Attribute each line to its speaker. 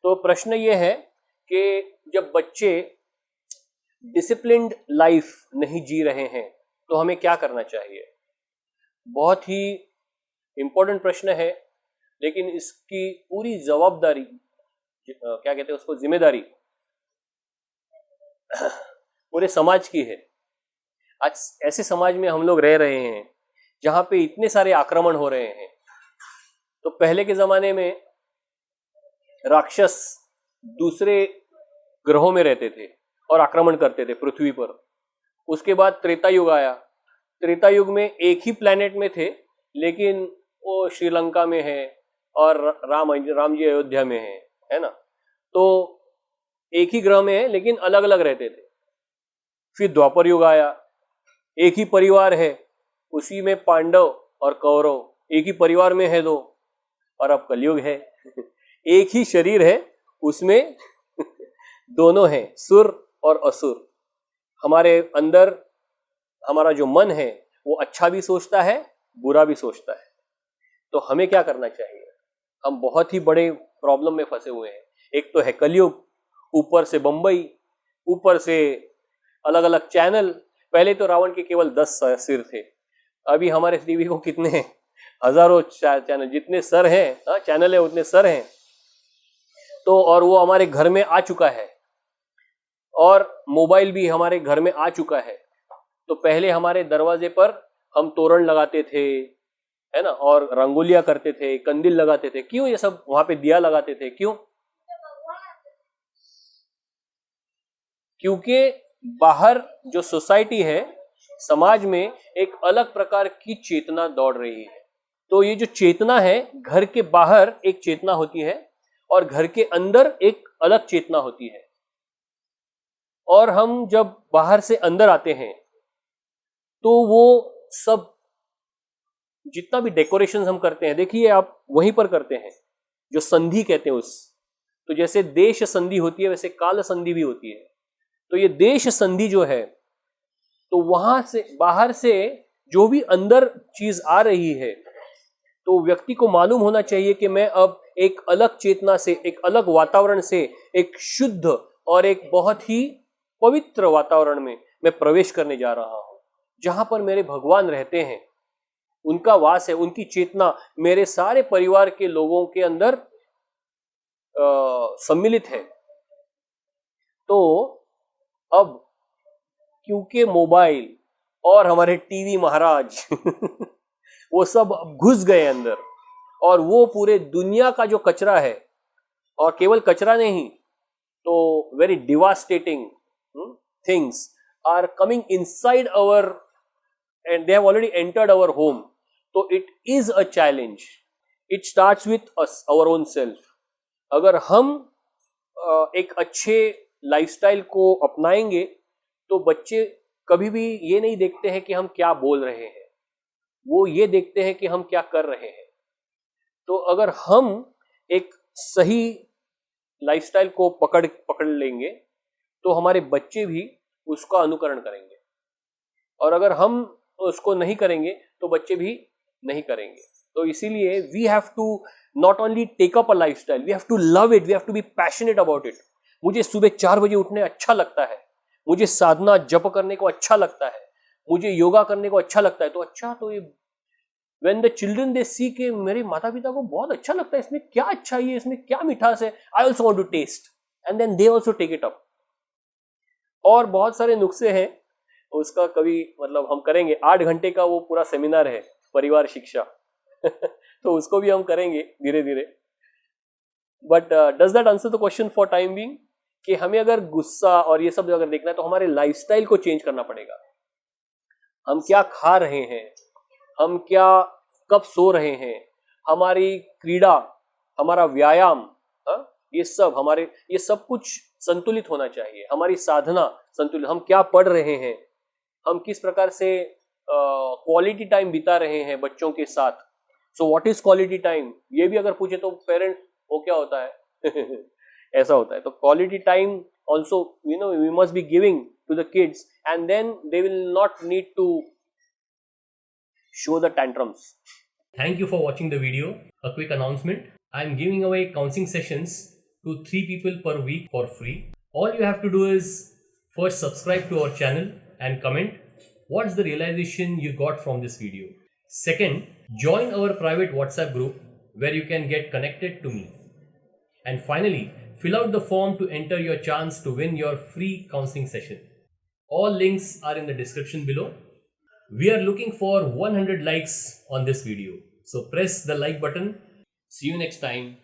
Speaker 1: तो प्रश्न ये है कि जब बच्चे डिसिप्लिन्ड लाइफ नहीं जी रहे हैं तो हमें क्या करना चाहिए। बहुत ही इम्पोर्टेंट प्रश्न है, लेकिन इसकी पूरी जवाबदारी, क्या कहते हैं उसको, जिम्मेदारी पूरे समाज की है। आज ऐसे समाज में हम लोग रह रहे हैं जहां पे इतने सारे आक्रमण हो रहे हैं। तो पहले के जमाने में राक्षस दूसरे ग्रहों में रहते थे और आक्रमण करते थे पृथ्वी पर। उसके बाद त्रेता युग आया। त्रेता युग में एक ही प्लेनेट में थे, लेकिन वो श्रीलंका में है और राम जी अयोध्या में है ना। तो एक ही ग्रह में है लेकिन अलग अलग रहते थे। फिर द्वापर युग आया, एक ही परिवार है, उसी में पांडव और कौरव एक ही परिवार में है दो। और अब कलयुग है, एक ही शरीर है, उसमें दोनों हैं, सुर और असुर। हमारे अंदर हमारा जो मन है वो अच्छा भी सोचता है, बुरा भी सोचता है। तो हमें क्या करना चाहिए। हम बहुत ही बड़े प्रॉब्लम में फंसे हुए हैं। एक तो है कलयुग, ऊपर से बंबई, ऊपर से अलग अलग चैनल। पहले तो रावण के केवल 10 सिर थे, अभी हमारे टीवी को कितने हैं, हजारों चैनल। जितने सर हैं, चैनल है, उतने सर हैं। तो और वो हमारे घर में आ चुका है, और मोबाइल भी हमारे घर में आ चुका है। तो पहले हमारे दरवाजे पर हम तोरण लगाते थे, है ना, और रंगोलियां करते थे, कंदील लगाते थे। क्यों ये सब, वहां पे दिया लगाते थे, क्यों? क्योंकि बाहर जो सोसाइटी है, समाज में एक अलग प्रकार की चेतना दौड़ रही है। तो ये जो चेतना है, घर के बाहर एक चेतना होती है और घर के अंदर एक अलग चेतना होती है। और हम जब बाहर से अंदर आते हैं तो वो सब जितना भी डेकोरेशन हम करते हैं, देखिए आप वहीं पर करते हैं जो संधि कहते हैं उस। तो जैसे देश संधि होती है, वैसे काल संधि भी होती है। तो ये देश संधि जो है, तो वहां से बाहर से जो भी अंदर चीज आ रही है, तो व्यक्ति को मालूम होना चाहिए कि मैं अब एक अलग चेतना से, एक अलग वातावरण से, एक शुद्ध और एक बहुत ही पवित्र वातावरण में मैं प्रवेश करने जा रहा हूं, जहां पर मेरे भगवान रहते हैं, उनका वास है, उनकी चेतना मेरे सारे परिवार के लोगों के अंदर सम्मिलित है। तो अब क्योंकि मोबाइल और हमारे टीवी महाराज वो सब घुस गए अंदर, और वो पूरे दुनिया का जो कचरा है, और केवल कचरा नहीं, तो very devastating things are coming inside our, and they have already entered our home. तो it is a challenge. It starts with us, our own self. अगर हम एक अच्छे लाइफस्टाइल को अपनाएंगे तो बच्चे कभी भी ये नहीं देखते हैं कि हम क्या बोल रहे हैं, वो ये देखते हैं कि हम क्या कर रहे हैं। तो अगर हम एक सही लाइफस्टाइल को पकड़ लेंगे तो हमारे बच्चे भी उसका अनुकरण करेंगे, और अगर हम उसको नहीं करेंगे तो बच्चे भी नहीं करेंगे। तो इसीलिए we have to not only take up a lifestyle, we have to love it, we have to be passionate about it. मुझे सुबह 4 बजे उठने अच्छा लगता है, मुझे साधना जप करने को अच्छा लगता है, मुझे योगा करने को अच्छा लगता है। तो अच्छा, तो ये when the children they see कि मेरे माता पिता को बहुत अच्छा लगता है, इसमें क्या अच्छा है, इसमें क्या मिठास है, I also want to taste, and then they also take it up। और बहुत सारे नुस्खे हैं, उसका कभी मतलब हम करेंगे। 8 घंटे का वो पूरा सेमिनार है, परिवार शिक्षा तो उसको भी हम करेंगे धीरे धीरे। But does that answer the question for time being, कि हमें अगर गुस्सा और ये सब अगर देखना है तो हमारे लाइफस्टाइल को चेंज करना पड़ेगा। हम क्या खा रहे हैं, हम क्या कब सो रहे हैं, हमारी क्रीड़ा, हमारा व्यायाम, ये सब हमारे, ये सब कुछ संतुलित होना चाहिए। हमारी साधना संतुलित, हम क्या पढ़ रहे हैं, हम किस प्रकार से क्वालिटी टाइम बिता रहे हैं बच्चों के साथ। So what is quality time, ये भी अगर पूछे तो पेरेंट वो क्या होता है ऐसा होता है। तो quality time also you know we must be giving to the kids, and then they will not need to show the tantrums. Thank you for watching the video. A quick announcement: I am giving away counseling sessions
Speaker 2: to 3 people per week for free. All you have to do is first subscribe to our channel and comment what's the realization you got from this video. Second, join our private WhatsApp group where you can get connected to me. And finally, fill out the form to enter your chance to win your free counseling session. All links are in the description below. We are looking for 100 likes on this video. So press the like button. See you next time.